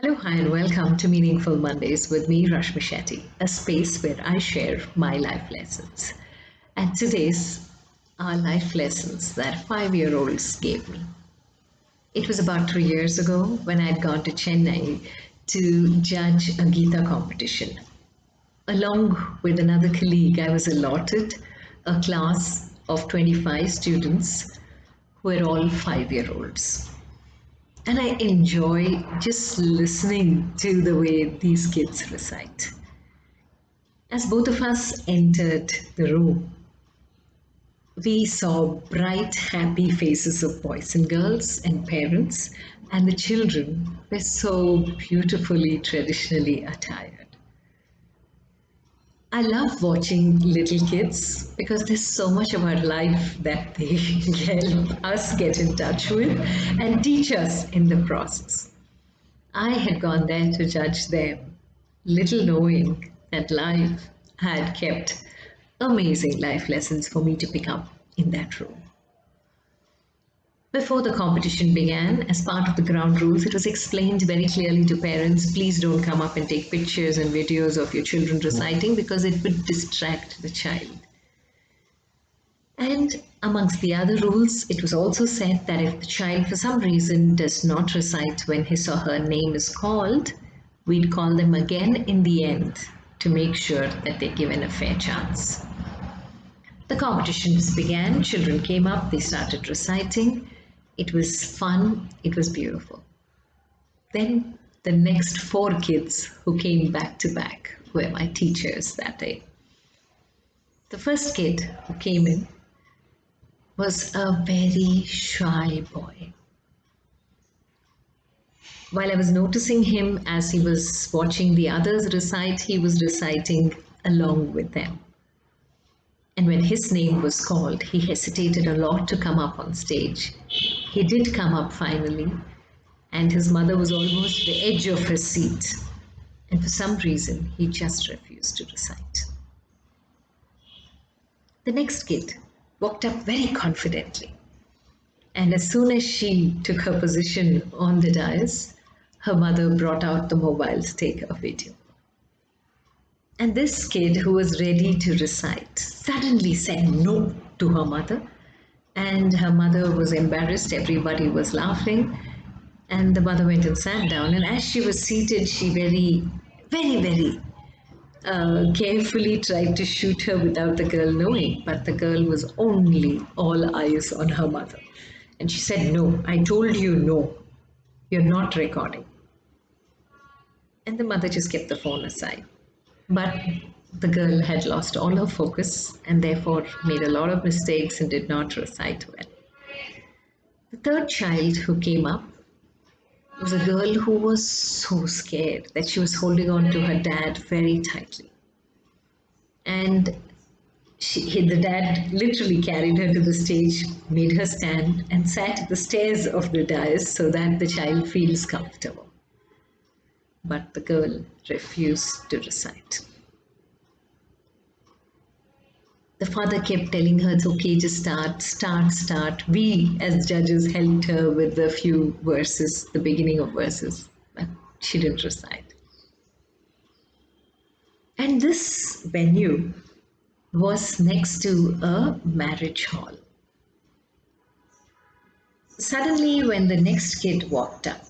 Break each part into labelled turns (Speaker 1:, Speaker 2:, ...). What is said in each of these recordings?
Speaker 1: Hello, hi, and welcome to Meaningful Mondays with me, Rashmi Shetty, a space where I share my life lessons. And today's are life lessons that 5 year olds gave me. It was about 3 years ago when I had gone to Chennai to judge a Gita competition. Along with another colleague, I was allotted a class of 25 students who were all 5 year olds. And I enjoy just listening to the way these kids recite. As both of us entered the room, we saw bright, happy faces of boys and girls and parents, and the children were so beautifully traditionally attired. I love watching little kids because there's so much about life that they help us get in touch with and teach us in the process. I had gone there to judge them, little knowing that life had kept amazing life lessons for me to pick up in that room. Before the competition began, as part of the ground rules, it was explained very clearly to parents please don't come up and take pictures and videos of your children reciting because it would distract the child. And amongst the other rules, it was also said that if the child for some reason does not recite when his or her name is called, we'd call them again in the end to make sure that they're given a fair chance. The competitions began, children came up, they started reciting. It was fun, it was beautiful. Then the next four kids who came back to back were my teachers that day. The first kid who came in was a very shy boy. While I was noticing him as he was watching the others recite, he was reciting along with them. And when his name was called, he hesitated a lot to come up on stage. He did come up finally, and his mother was almost at the edge of her seat. And for some reason, he just refused to recite. The next kid walked up very confidently. And as soon as she took her position on the dais, her mother brought out the mobile to take a video. And this kid, who was ready to recite, suddenly said no to her mother. And her mother was embarrassed, everybody was laughing. And the mother went and sat down. And as she was seated, she very carefully tried to shoot her without the girl knowing. But the girl was only all eyes on her mother. And she said, no, I told you no, you're not recording. And the mother just kept the phone aside. But the girl had lost all her focus and therefore made a lot of mistakes and did not recite well. The third child who came up was a girl who was so scared that she was holding on to her dad very tightly. And the dad literally carried her to the stage, made her stand, and sat at the stairs of the dais so that the child feels comfortable. But the girl refused to recite. The father kept telling her, it's okay, just start. We, as judges, helped her with the few verses, the beginning of verses, but she didn't recite. And this venue was next to a marriage hall. Suddenly, when the next kid walked up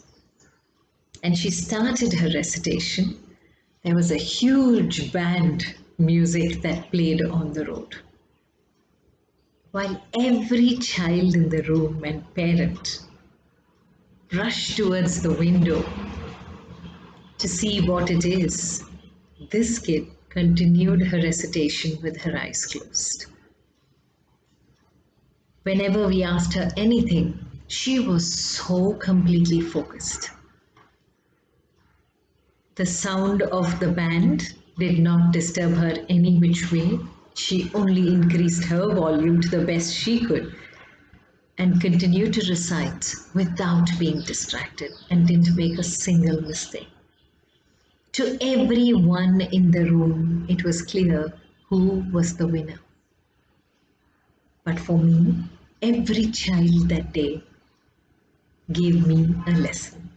Speaker 1: and she started her recitation, there was a huge band music that played on the road. While every child in the room and parent rushed towards the window to see what it is, this kid continued her recitation with her eyes closed. Whenever we asked her anything, she was so completely focused. The sound of the band did not disturb her any which way. She only increased her volume to the best she could and continued to recite without being distracted and didn't make a single mistake. To everyone in the room, it was clear who was the winner. But for me, every child that day gave me a lesson.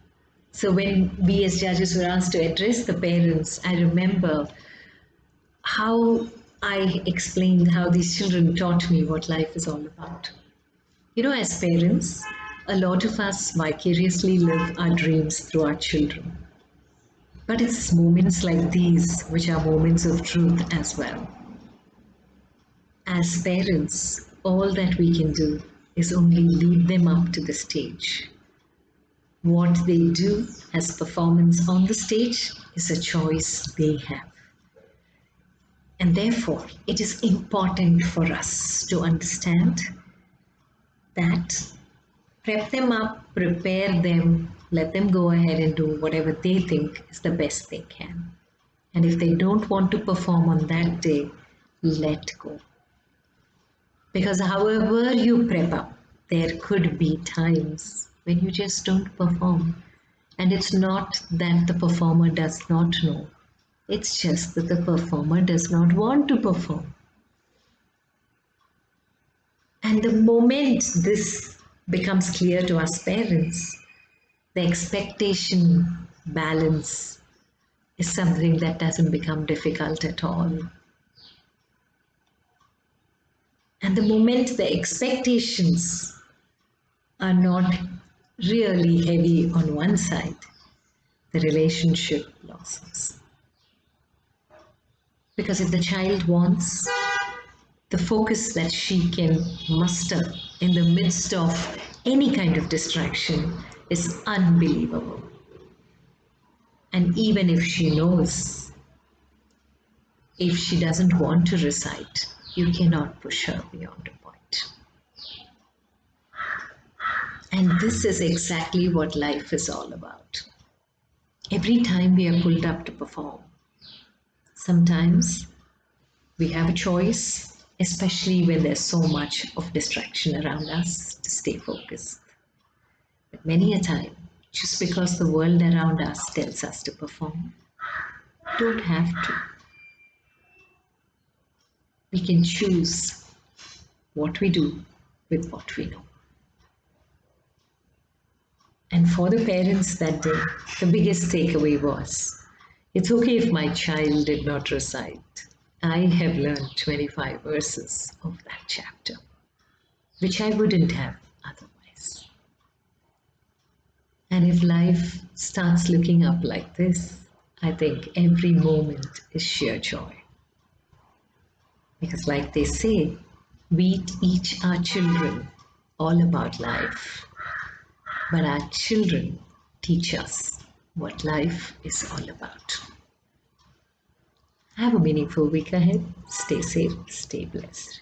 Speaker 1: So when we as judges were asked to address the parents, I remember how I explained how these children taught me what life is all about. You know, as parents, a lot of us vicariously live our dreams through our children. But it's moments like these which are moments of truth as well. As parents, all that we can do is only lead them up to the stage. What they do as performance on the stage is a choice they have. And therefore, it is important for us to understand that prep them up, prepare them, let them go ahead and do whatever they think is the best they can. And if they don't want to perform on that day, let go. Because however you prep up, there could be times when you just don't perform. And it's not that the performer does not know, it's just that the performer does not want to perform. And the moment this becomes clear to us parents, the expectation balance is something that doesn't become difficult at all. And the moment the expectations are not really heavy on one side, the relationship blossoms. Because if the child wants, the focus that she can muster in the midst of any kind of distraction is unbelievable. And even if she knows, if she doesn't want to recite, you cannot push her beyond a point. And this is exactly what life is all about. Every time we are pulled up to perform, sometimes we have a choice, especially when there's so much of distraction around us, to stay focused. But many a time, just because the world around us tells us to perform, don't have to. We can choose what we do with what we know. And for the parents that day, the biggest takeaway was, it's okay if my child did not recite. I have learned 25 verses of that chapter, which I wouldn't have otherwise. And if life starts looking up like this, I think every moment is sheer joy. Because, like they say, we teach our children all about life, but our children teach us what life is all about. Have a meaningful week ahead. Stay safe, stay blessed.